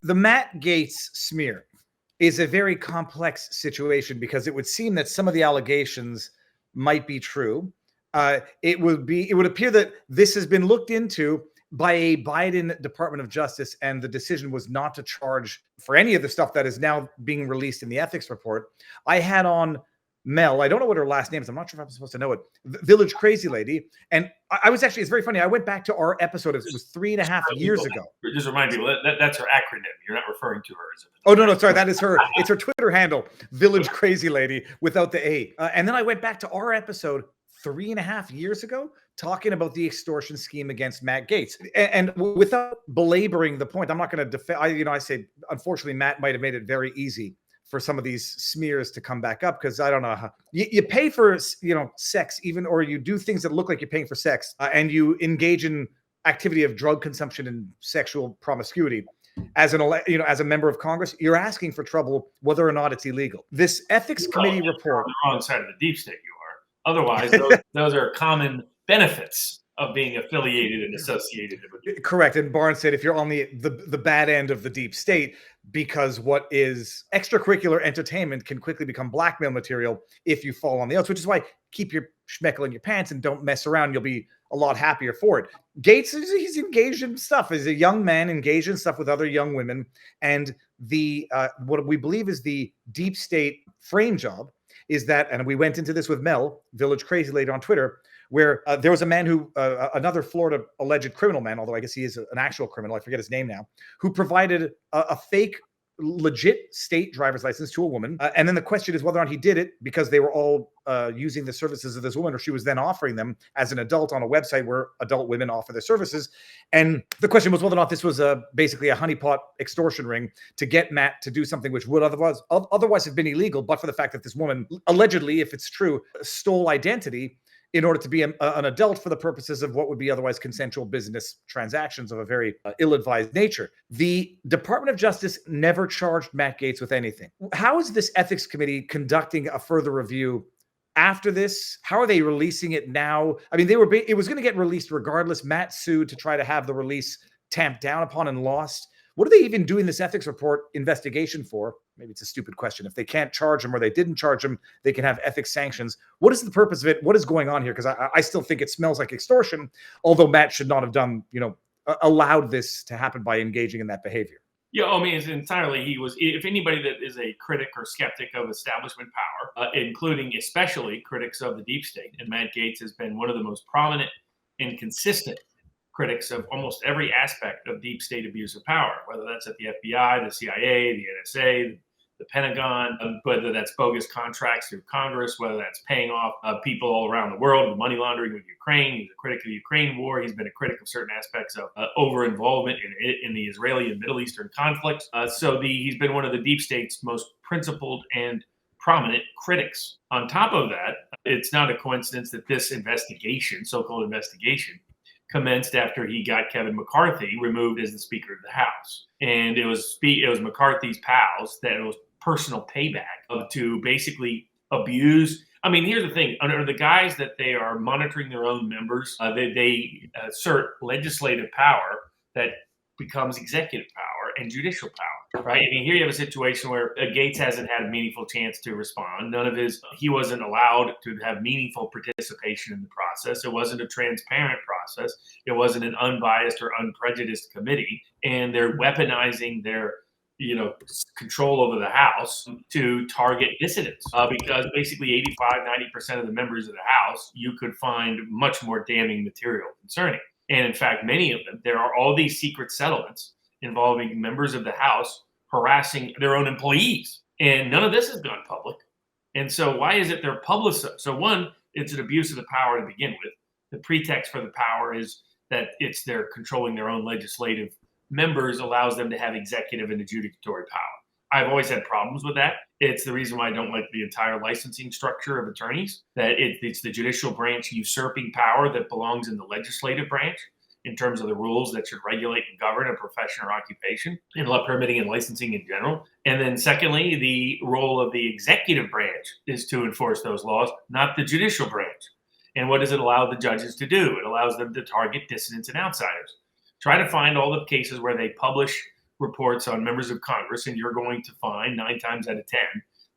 The Matt Gaetz smear is a very complex situation because it would seem that some of the allegations might be true. It would appear that this has been looked into by a Biden Department of Justice, and the decision was not to charge for any of the stuff that is now being released in the ethics report. I had on Mel, I don't know what her last name is. I'm not sure if I'm supposed to know it. Village Crazy Lady. And I was actually, it's very funny. I went back to our episode. It was 3.5 years ago. Just remind people that's her acronym. You're not referring to her as a. Oh, no, sorry. That is her. It's her Twitter handle, Village Crazy Lady, without the A. And then I went back to our episode 3.5 years ago, talking about the extortion scheme against Matt Gaetz. And without belaboring the point, I'm not going to defend. I say, unfortunately, Matt might have made it very easy for some of these smears to come back up, because I don't know how you pay for, sex, even, or you do things that look like you're paying for sex, and you engage in activity of drug consumption and sexual promiscuity. As as a member of Congress, you're asking for trouble, whether or not it's illegal. This ethics committee report. On the wrong side of the deep state, you are. Otherwise, those are common benefits of being affiliated and associated with. Correct. And Barnes said if you're on the bad end of the deep state, because what is extracurricular entertainment can quickly become blackmail material if you fall on the outs, which is why keep your schmeckel in your pants and don't mess around. You'll be a lot happier for it. Gaetz, he's engaged in stuff. He's a young man engaged in stuff with other young women. And the what we believe is the deep state frame job is that, and we went into this with Mel, Village Crazy Lady on Twitter, where there was a man who, another Florida alleged criminal man, although I guess he is an actual criminal, I forget his name now, who provided a fake, legit state driver's license to a woman. And then the question is whether or not he did it because they were all using the services of this woman, or she was then offering them as an adult on a website where adult women offer their services. And the question was whether or not this was basically a honeypot extortion ring to get Matt to do something which would otherwise have been illegal, but for the fact that this woman, allegedly, if it's true, stole identity in order to be an adult for the purposes of what would be otherwise consensual business transactions of a very ill-advised nature. The Department of Justice never charged Matt Gaetz with anything. How is this ethics committee conducting a further review after this? How are they releasing it now? I mean, it was going to get released regardless. Matt sued to try to have the release tamped down upon and lost. What are they even doing this ethics report investigation for? Maybe it's a stupid question. If they can't charge him or they didn't charge him, they can have ethics sanctions. What is the purpose of it? What is going on here? Because I still think it smells like extortion, although Matt should not have done, allowed this to happen by engaging in that behavior. Yeah, I mean, it's entirely, if anybody that is a critic or skeptic of establishment power, including especially critics of the deep state, and Matt Gaetz has been one of the most prominent and consistent critics of almost every aspect of deep state abuse of power, whether that's at the FBI, the CIA, the NSA, the Pentagon, whether that's bogus contracts through Congress, whether that's paying off people all around the world, the money laundering with Ukraine. He's a critic of the Ukraine war. He's been a critic of certain aspects of over-involvement in the Israeli and Middle Eastern conflicts. He's been one of the deep state's most principled and prominent critics. On top of that, it's not a coincidence that this investigation, so-called investigation, commenced after he got Kevin McCarthy removed as the Speaker of the House. And it was McCarthy's pals that it was personal payback to basically abuse. I mean, here's the thing. Under the guise that they are monitoring their own members, they assert legislative power that becomes executive power and judicial power, right? I mean, here you have a situation where Gaetz hasn't had a meaningful chance to respond. He wasn't allowed to have meaningful participation in the process. It wasn't a transparent process. It wasn't an unbiased or unprejudiced committee. And they're weaponizing their control over the House to target dissidents because basically 85-90% of the members of the House, you could find much more damning material concerning. And in fact, many of them, there are all these secret settlements involving members of the House harassing their own employees. And none of this has gone public. And so why is it they're publicized? So one, it's an abuse of the power to begin with. The pretext for the power is that they're controlling their own legislative members, allows them to have executive and adjudicatory power. I've always had problems with that. It's the reason why I don't like the entire licensing structure of attorneys, that it's the judicial branch usurping power that belongs in the legislative branch in terms of the rules that should regulate and govern a profession or occupation and permitting and licensing in general. And then secondly, the role of the executive branch is to enforce those laws, not the judicial branch. And what does it allow the judges to do? It allows them to target dissidents and outsiders. Try to find all the cases where they publish reports on members of Congress, and you're going to find 9 times out of 10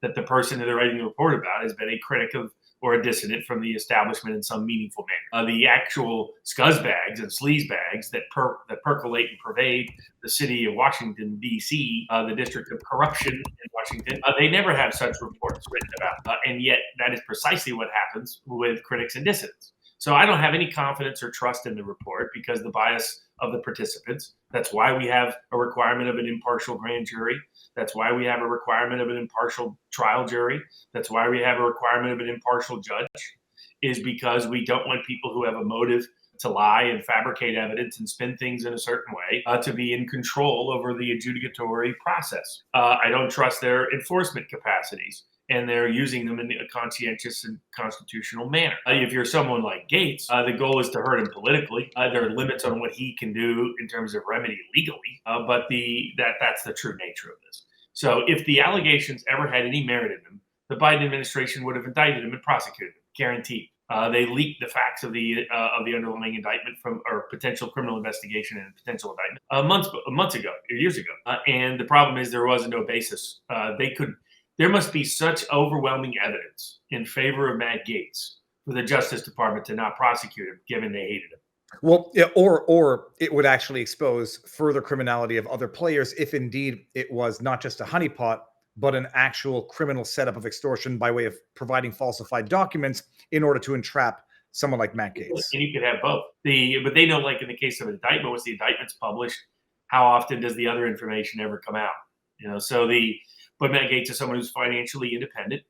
that the person that they're writing the report about has been a critic of or a dissident from the establishment in some meaningful manner. The actual scuzzbags and sleazebags that percolate and pervade the city of Washington, D.C., the district of corruption in Washington, they never have such reports written about. And yet that is precisely what happens with critics and dissidents. So I don't have any confidence or trust in the report because the bias of the participants. That's why we have a requirement of an impartial grand jury. That's why we have a requirement of an impartial trial jury. That's why we have a requirement of an impartial judge, is because we don't want people who have a motive to lie and fabricate evidence and spin things in a certain way to be in control over the adjudicatory process. I don't trust their enforcement capacities, and they're using them in a conscientious and constitutional manner. If you're someone like Gaetz, the goal is to hurt him politically. There are limits on what he can do in terms of remedy legally, but that's the true nature of this. So if the allegations ever had any merit in them, the Biden administration would have indicted him and prosecuted him, guaranteed. They leaked the facts of the underlying indictment or potential criminal investigation and potential indictment months ago, years ago. And the problem is there was no basis. There must be such overwhelming evidence in favor of Matt Gaetz for the Justice Department to not prosecute him, given they hated him. Well, yeah, or it would actually expose further criminality of other players if indeed it was not just a honeypot, but an actual criminal setup of extortion by way of providing falsified documents in order to entrap someone like Matt Gaetz. And you could have both. But they know, like in the case of an indictment, once the indictment's published, how often does the other information ever come out? But Matt Gaetz is someone who's financially independent,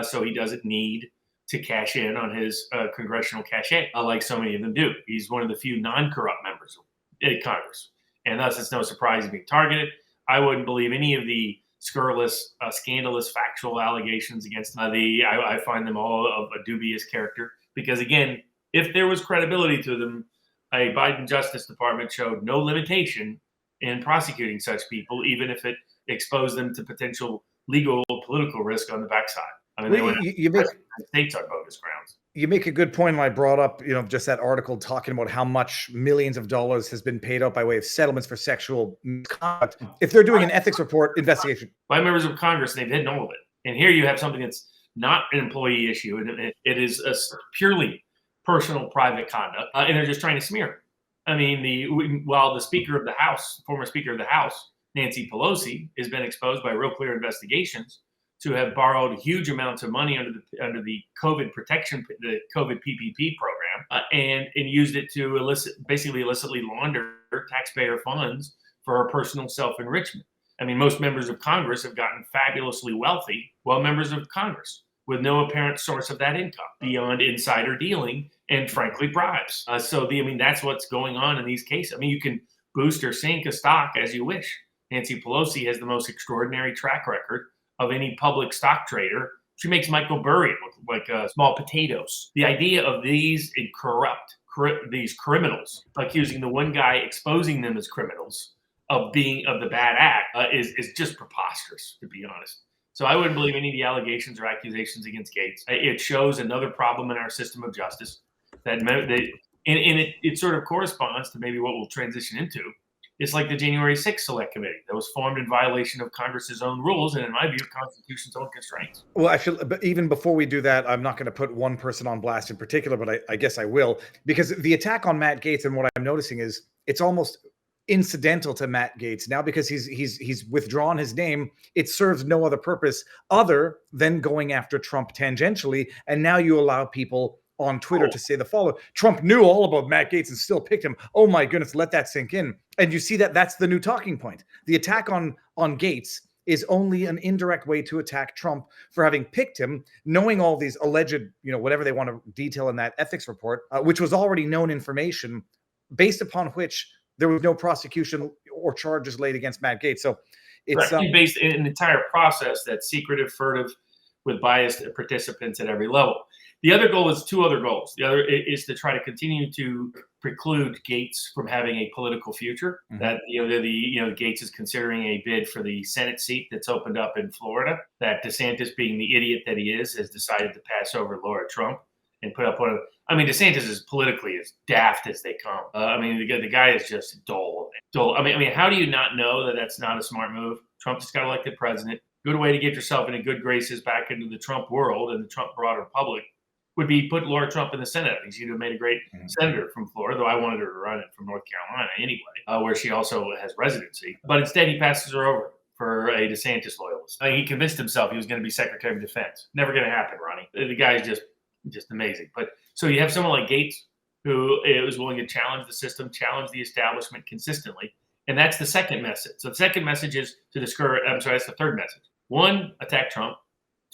so he doesn't need to cash in on his congressional cachet, like so many of them do. He's one of the few non-corrupt members of Congress, and thus it's no surprise he's being targeted. I wouldn't believe any of the scurrilous, scandalous, factual allegations against him. I find them all of a dubious character because, again, if there was credibility to them, a Biden Justice Department showed no limitation in prosecuting such people, even if it exposed them to potential legal or political risk on the backside. I mean, they went states on bogus grounds. You make a good point. And I brought up, just that article talking about how much millions of dollars has been paid out by way of settlements for sexual misconduct. If they're doing an ethics report investigation by members of Congress, they've hidden all of it. And here you have something that's not an employee issue. It is a purely personal, private conduct, and they're just trying to smear it. I mean, while the Speaker of the House, former Speaker of the House, Nancy Pelosi, has been exposed by real clear investigations to have borrowed huge amounts of money under the COVID protection, the COVID PPP program, and used it to illicitly launder taxpayer funds for her personal self-enrichment. I mean, most members of Congress have gotten fabulously wealthy while members of Congress, with no apparent source of that income beyond insider dealing and, frankly, bribes. That's what's going on in these cases. I mean, you can boost or sink a stock as you wish. Nancy Pelosi has the most extraordinary track record of any public stock trader. She makes Michael Burry look like small potatoes. The idea of these criminals accusing the one guy, exposing them as criminals of the bad act is just preposterous, to be honest. So I wouldn't believe any of the allegations or accusations against Gaetz. It shows another problem in our system of justice it sort of corresponds to maybe what we'll transition into. It's like the January 6th Select Committee that was formed in violation of Congress's own rules and, in my view, Constitution's own constraints. Well, but even before we do that, I'm not going to put one person on blast in particular, but I guess I will, because the attack on Matt Gaetz and what I'm noticing is it's almost incidental to Matt Gaetz now because he's withdrawn his name. It serves no other purpose other than going after Trump tangentially, and now you allow people on Twitter to say the following: Trump knew all about Matt Gaetz and still picked him. Oh my goodness, let that sink in. And you see that's the new talking point. The attack on Gaetz is only an indirect way to attack Trump for having picked him, knowing all these alleged, whatever they want to detail in that ethics report, which was already known information based upon which there was no prosecution or charges laid against Matt Gaetz. So it's based in an entire process that's secretive, furtive, with biased participants at every level. The other goal is two other goals. The other is to try to continue to preclude Gaetz from having a political future. Mm-hmm. That Gaetz is considering a bid for the Senate seat that's opened up in Florida. That DeSantis, being the idiot that he is, has decided to pass over Laura Trump and put up one of. I mean, DeSantis is politically as daft as they come. I mean, the guy is just dull. I mean, how do you not know that that's not a smart move? Trump just got elected president. Good way to get yourself into good graces back into the Trump world and the Trump broader public would be put Laura Trump in the Senate. I think she'd have made a great senator from Florida, though I wanted her to run it from North Carolina anyway, where she also has residency. But instead, he passes her over for a DeSantis loyalist. I mean, he convinced himself he was going to be Secretary of Defense. Never going to happen, Ronnie. The guy's just amazing. But so you have someone like Gaetz who is willing to challenge the system, challenge the establishment consistently. And that's the second message. So the second message is to discourage, that's the third message. 1, attack Trump.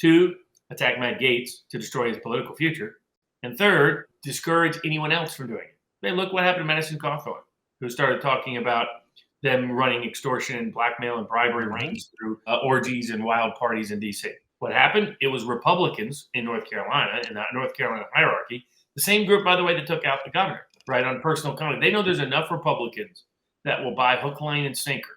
2, attack Matt Gaetz to destroy his political future. And 3rd, discourage anyone else from doing it. Hey, look what happened to Madison Cawthorn, who started talking about them running extortion and blackmail and bribery rings through orgies and wild parties in D.C. What happened? It was Republicans in North Carolina, in that North Carolina hierarchy, the same group, by the way, that took out the governor, right, on personal conduct. They know there's enough Republicans that will buy hook, line, and sinker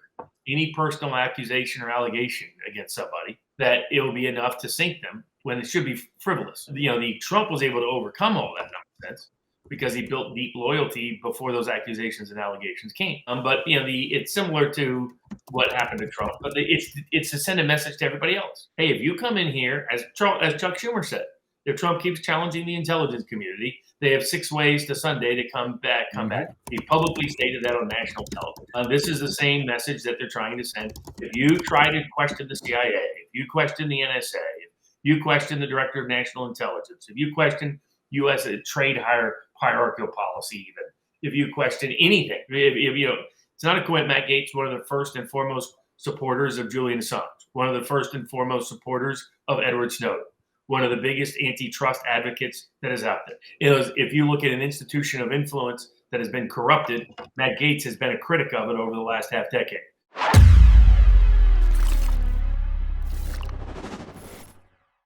any personal accusation or allegation against somebody, that it will be enough to sink them when it should be frivolous. The Trump was able to overcome all that nonsense because he built deep loyalty before those accusations and allegations came. But it's similar to what happened to Trump, but it's to send a message to everybody else. Hey, if you come in here, as Chuck Schumer said, if Trump keeps challenging the intelligence community, they have 6 ways to Sunday to come back. He publicly stated that on national television. This is the same message that they're trying to send. If you try to question the CIA, if you question the NSA, if you question the Director of National Intelligence, if you question U.S. trade hierarchical policy, even if you question anything, it's not a coincidence. Matt Gaetz, one of the first and foremost supporters of Julian Assange, one of the first and foremost supporters of Edward Snowden, one of the biggest antitrust advocates that is out there. If you look at an institution of influence that has been corrupted, Matt Gaetz has been a critic of it over the last half decade.